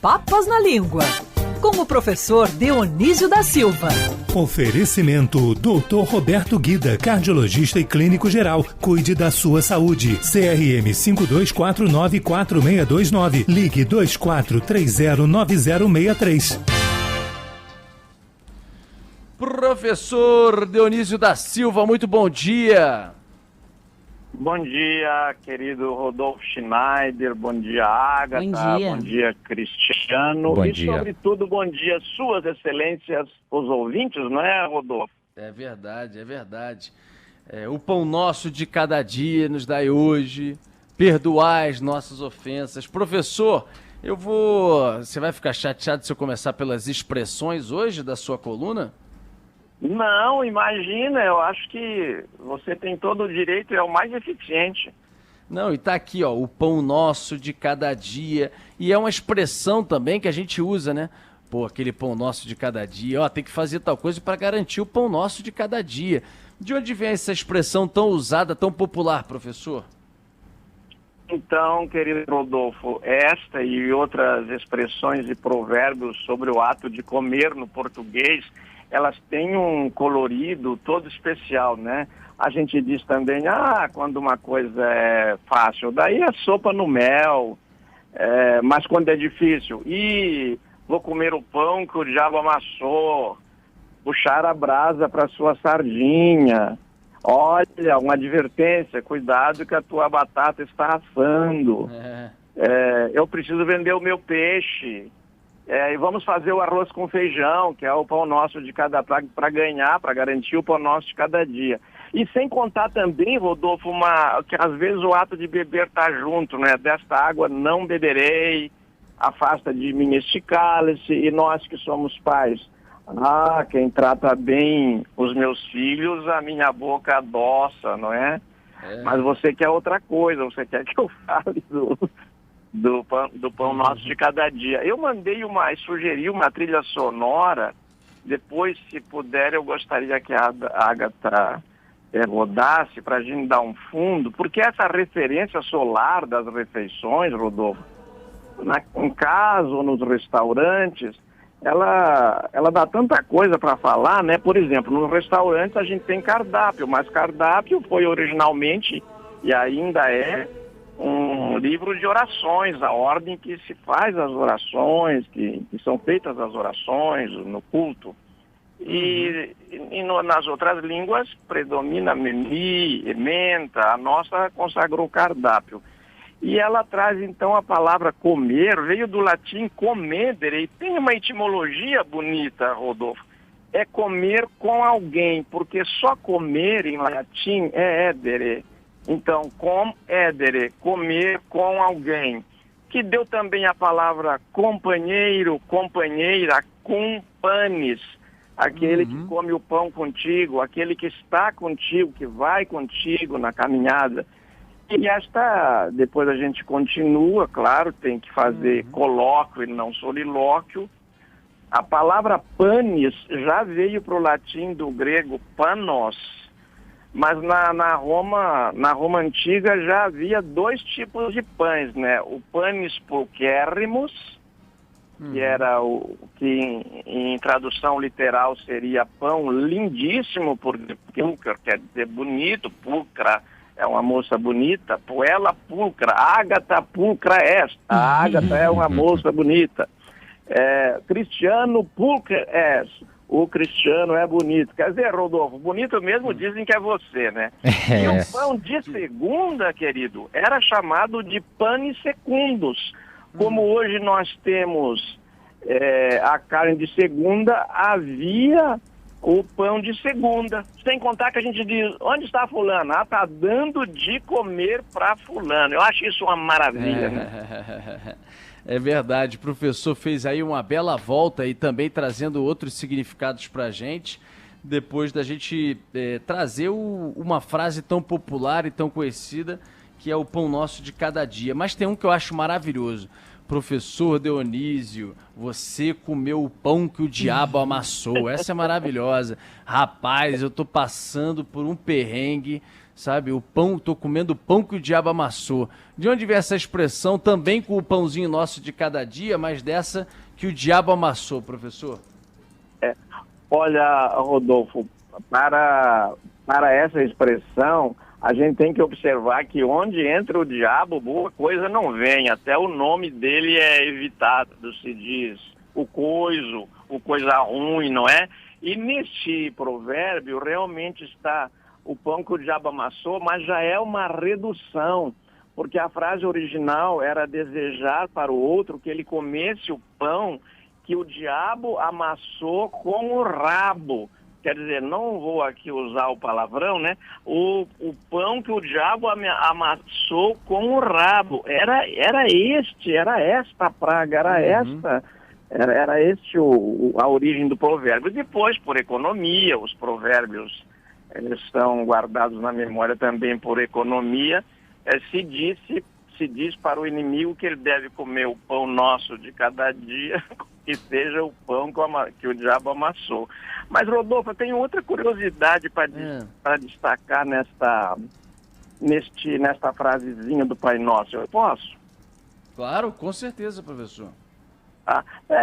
Papas na Língua, com o professor Dionísio da Silva. Oferecimento Dr. Roberto Guida, cardiologista e clínico geral. Cuide da sua saúde. CRM 52494629. Ligue 24309063. Professor Dionísio da Silva, muito bom dia. Bom dia, querido Rodolfo Schneider, bom dia, Ágata, bom dia, Cristiano, bom e dia. Sobretudo, bom dia, suas excelências, os ouvintes, não é, Rodolfo? É verdade, é verdade. O pão nosso de cada dia nos dai hoje, perdoai as nossas ofensas. Professor, você vai ficar chateado se eu começar pelas expressões hoje da sua coluna? Não, imagina, eu acho que você tem todo o direito e é o mais eficiente. Não, e tá aqui, ó, o pão nosso de cada dia. E é uma expressão também que a gente usa, né? Pô, aquele pão nosso de cada dia, ó, tem que fazer tal coisa para garantir o pão nosso de cada dia. De onde vem essa expressão tão usada, tão popular, professor? Então, querido Rodolfo, esta e outras expressões e provérbios sobre o ato de comer no português, elas têm um colorido todo especial, né? A gente diz também, quando uma coisa é fácil, daí é sopa no mel, mas quando é difícil, vou comer o pão que o diabo amassou, puxar a brasa para sua sardinha, olha, uma advertência, cuidado que a tua batata está assando, eu preciso vender o meu peixe. E vamos fazer o arroz com feijão, que é o pão nosso de cada para garantir o pão nosso de cada dia. E sem contar também, Rodolfo, que às vezes o ato de beber está junto, né? Desta água não beberei, afasta de mim este cálice, e nós que somos pais, quem trata bem os meus filhos, a minha boca adoça, não é? Mas você quer outra coisa, você quer que eu fale do pão nosso de cada dia. Eu sugeri uma trilha sonora, depois, se puder, eu gostaria que a Ágata rodasse para a gente dar um fundo, porque essa referência solar das refeições, Rodolfo, em casa ou nos restaurantes, ela dá tanta coisa para falar, né? Por exemplo, nos restaurantes a gente tem cardápio, mas cardápio foi originalmente, e ainda é, um livro de orações, a ordem que se faz as orações, que são feitas as orações no culto. Nas outras línguas predomina meni, ementa, a nossa consagrou cardápio. E ela traz então a palavra comer, veio do latim comedere, e tem uma etimologia bonita, Rodolfo. É comer com alguém, porque só comer em latim é edere. Então, com edere, comer com alguém, que deu também a palavra companheiro, companheira, cumpanis, aquele que come o pão contigo, aquele que está contigo, que vai contigo na caminhada. E depois a gente continua, claro, tem que fazer colóquio e não solilóquio. A palavra panis já veio para o latim do grego panos, mas na Roma antiga já havia dois tipos de pães, né? O panis pulcherrimus, que era o que em tradução literal seria pão lindíssimo, porque pulcra quer dizer bonito, pulcra é uma moça bonita, puella pulcra, Ágata pulcra est, a Ágata é uma moça bonita. Cristiano pulcra est, o Cristiano é bonito. Quer dizer, Rodolfo, bonito mesmo dizem que é você, né? E o pão de segunda, querido, era chamado de panis secundus. Como hoje nós temos a carne de segunda, havia o pão de segunda. Sem contar que a gente diz, onde está fulano? Está dando de comer para fulano. Eu acho isso uma maravilha, né? É verdade, o professor fez aí uma bela volta e também trazendo outros significados para a gente, depois da gente trazer uma frase tão popular e tão conhecida, que é o pão nosso de cada dia. Mas tem um que eu acho maravilhoso. Professor Dionísio, você comeu o pão que o diabo amassou. Essa é maravilhosa. Rapaz, eu tô passando por um perrengue. sabe? O pão, tô comendo o pão que o diabo amassou. De onde vem essa expressão, também com o pãozinho nosso de cada dia, mas dessa que o diabo amassou, professor? Olha, Rodolfo, para essa expressão, a gente tem que observar que onde entra o diabo, boa coisa não vem. Até o nome dele é evitado, se diz o coiso, o coisa ruim, não é? E neste provérbio realmente está o pão que o diabo amassou, mas já é uma redução, porque a frase original era desejar para o outro que ele comesse o pão que o diabo amassou com o rabo. Quer dizer, não vou aqui usar o palavrão, né? O pão que o diabo amassou com o rabo. Era esta a praga, era este a origem do provérbio. Depois, por economia, os provérbios eles são guardados na memória também por economia. Se diz para o inimigo que ele deve comer o pão nosso de cada dia, que seja o pão que o diabo amassou. Mas, Rodolfo, eu tenho outra curiosidade para destacar nesta frasezinha do Pai Nosso. Eu posso? Claro, com certeza, professor.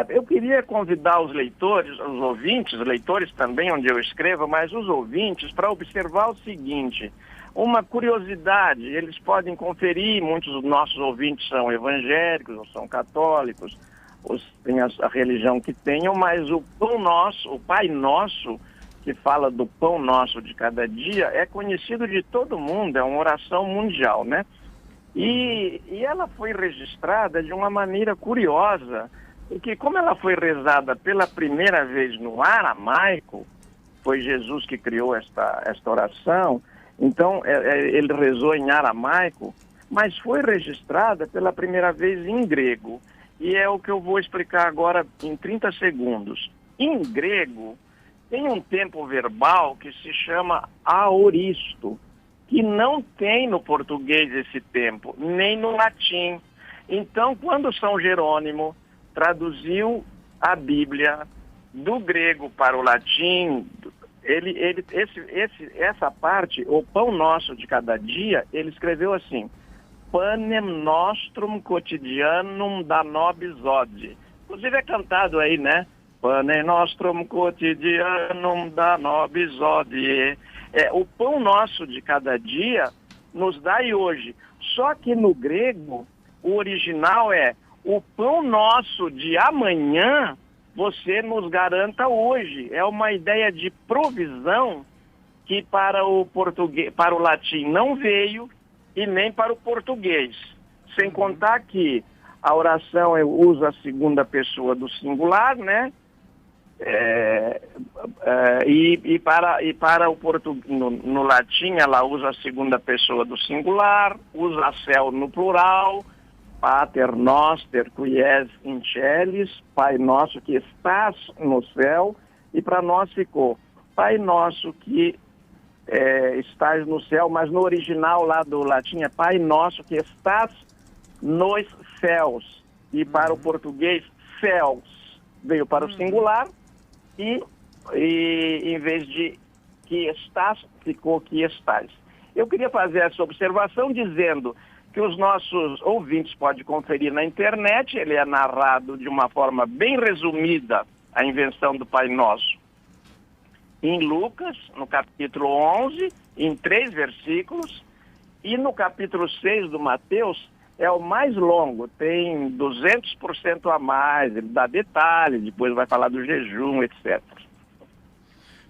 Eu queria convidar os leitores, os ouvintes, leitores também, onde eu escrevo, mas os ouvintes, para observar o seguinte: uma curiosidade, eles podem conferir, muitos dos nossos ouvintes são evangélicos ou são católicos, tem a religião que tenham, mas o pão nosso, o Pai Nosso, que fala do pão nosso de cada dia, é conhecido de todo mundo, é uma oração mundial, né? E ela foi registrada de uma maneira curiosa, porque como ela foi rezada pela primeira vez no aramaico, foi Jesus que criou esta oração, então ele rezou em aramaico, mas foi registrada pela primeira vez em grego. E é o que eu vou explicar agora em 30 segundos. Em grego, tem um tempo verbal que se chama aoristo, que não tem no português esse tempo, nem no latim. Então, quando São Jerônimo traduziu a Bíblia do grego para o latim, essa parte, o pão nosso de cada dia, ele escreveu assim: Panem nostrum quotidianum da nobis odie. Inclusive é cantado aí, né? Panem nostrum quotidianum da nobis odie. O pão nosso de cada dia nos dai hoje. Só que no grego, o original é: o pão nosso de amanhã você nos garanta hoje. É uma ideia de provisão que para o português, para o latim não veio, e nem para o português. Sem contar que a oração usa a segunda pessoa do singular, né? E para o português, no latim, ela usa a segunda pessoa do singular, usa céu no plural, Pater noster qui es in celis, Pai nosso que estás no céu, e para nós ficou Pai nosso que estás no céu, mas no original lá do latim é Pai Nosso que estás nos céus. E para o português, céus veio para o singular e em vez de que estás, ficou que estás. Eu queria fazer essa observação dizendo que os nossos ouvintes podem conferir na internet, ele é narrado de uma forma bem resumida, a invenção do Pai Nosso, em Lucas, no capítulo 11, em 3 versículos, e no capítulo 6 do Mateus, é o mais longo, tem 200% a mais, ele dá detalhe, depois vai falar do jejum, etc.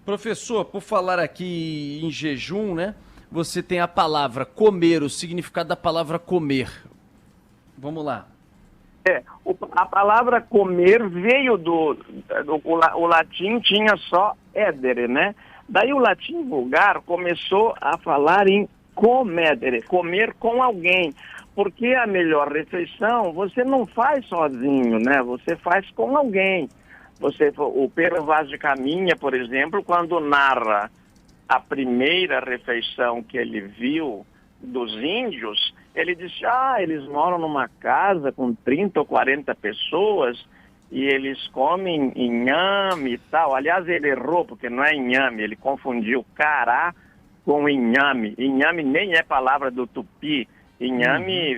Professor, por falar aqui em jejum, né, você tem a palavra comer, o significado da palavra comer. Vamos lá. A palavra comer veio o latim tinha só edere, né? Daí o latim vulgar começou a falar em comedere, comer com alguém, porque a melhor refeição você não faz sozinho, né? Você faz com alguém. O Pedro Vaz de Caminha, por exemplo, quando narra a primeira refeição que ele viu dos índios, ele disse, eles moram numa casa com 30 ou 40 pessoas e eles comem inhame e tal. Aliás, ele errou, porque não é inhame, ele confundiu cará com inhame. Inhame nem é palavra do tupi. Inhame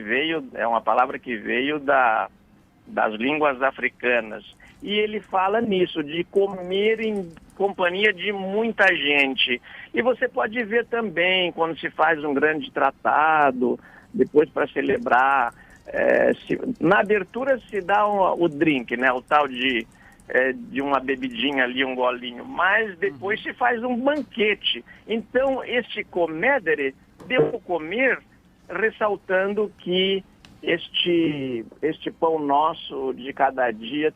é uma palavra que veio das línguas africanas. E ele fala nisso, de comer em companhia de muita gente. E você pode ver também, quando se faz um grande tratado, depois para celebrar, na abertura se dá o drink, né? O tal de uma bebidinha ali, um golinho. Mas depois se faz um banquete. Então, este comedere deu comer, ressaltando que este pão nosso de cada dia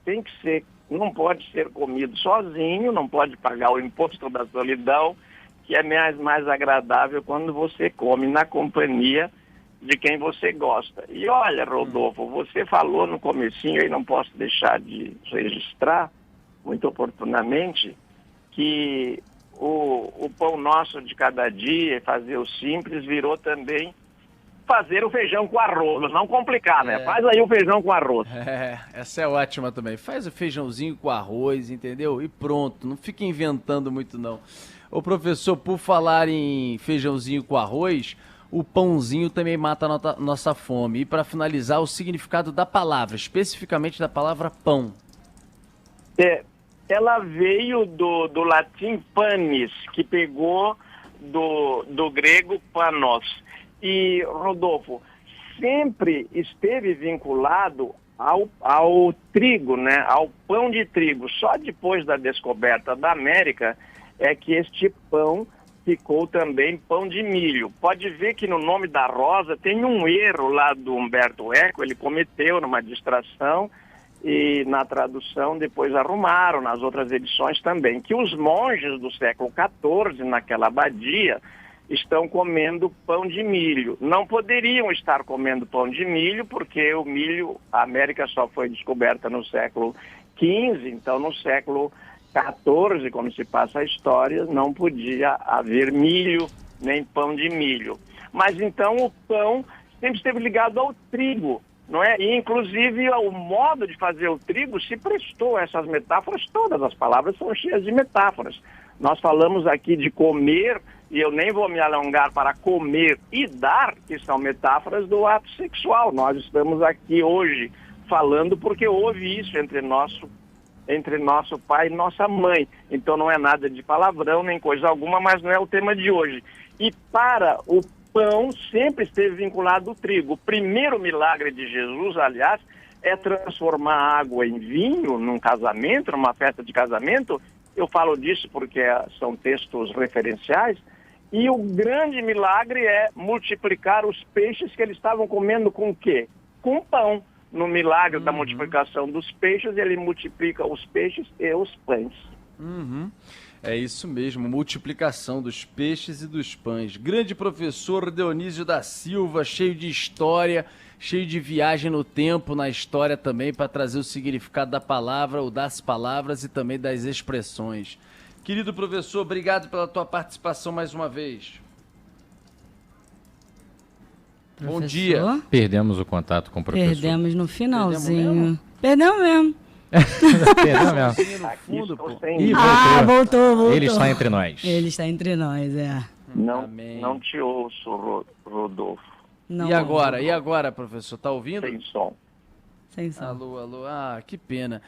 não pode ser comido sozinho, não pode pagar o imposto da solidão, que é mais agradável quando você come na companhia de quem você gosta. E olha, Rodolfo, você falou no comecinho, e não posso deixar de registrar, muito oportunamente, que o pão nosso de cada dia, fazer o simples, virou também fazer o feijão com arroz, não complicar, né? Faz aí o feijão com arroz. Essa é ótima também. Faz o feijãozinho com arroz, entendeu? E pronto, não fica inventando muito não. Ô professor, por falar em feijãozinho com arroz, o pãozinho também mata a nossa fome. E para finalizar, o significado da palavra, especificamente da palavra pão. Ela veio do latim panis, que pegou do grego panos. E, Rodolfo, sempre esteve vinculado ao trigo, né? Ao pão de trigo. Só depois da descoberta da América é que este pão ficou também pão de milho. Pode ver que no nome da rosa tem um erro lá do Humberto Eco, ele cometeu numa distração e na tradução depois arrumaram, nas outras edições também, que os monges do século XIV, naquela abadia, estão comendo pão de milho. Não poderiam estar comendo pão de milho, porque o milho, a América só foi descoberta no século XV, então no século XIV, quando se passa a história, não podia haver milho, nem pão de milho. Mas então o pão sempre esteve ligado ao trigo, não é? E inclusive o modo de fazer o trigo se prestou a essas metáforas, todas as palavras são cheias de metáforas. Nós falamos aqui de comer, e eu nem vou me alongar para comer e dar, que são metáforas do ato sexual. Nós estamos aqui hoje falando porque houve isso entre nosso pai e nossa mãe. Então não é nada de palavrão, nem coisa alguma, mas não é o tema de hoje. E para o pão sempre esteve vinculado ao trigo. O primeiro milagre de Jesus, aliás, é transformar água em vinho num casamento, numa festa de casamento. Eu falo disso porque são textos referenciais. E o grande milagre é multiplicar os peixes que eles estavam comendo com o quê? Com pão. No milagre da multiplicação dos peixes, ele multiplica os peixes e os pães. É isso mesmo, multiplicação dos peixes e dos pães. Grande professor Dionísio da Silva, cheio de história, cheio de viagem no tempo, na história também, para trazer o significado da palavra, ou das palavras e também das expressões. Querido professor, obrigado pela tua participação mais uma vez. Professor? Bom dia. Perdemos o contato com o professor. Perdemos no finalzinho. Perdemos mesmo. Perdemos mesmo. No fundo, pô. Voltou. Ele está entre nós. Ele está entre nós, Não te ouço, Rodolfo. Não, E agora, professor? Tá ouvindo? Sem som. Sem som. Alô. Ah, que pena.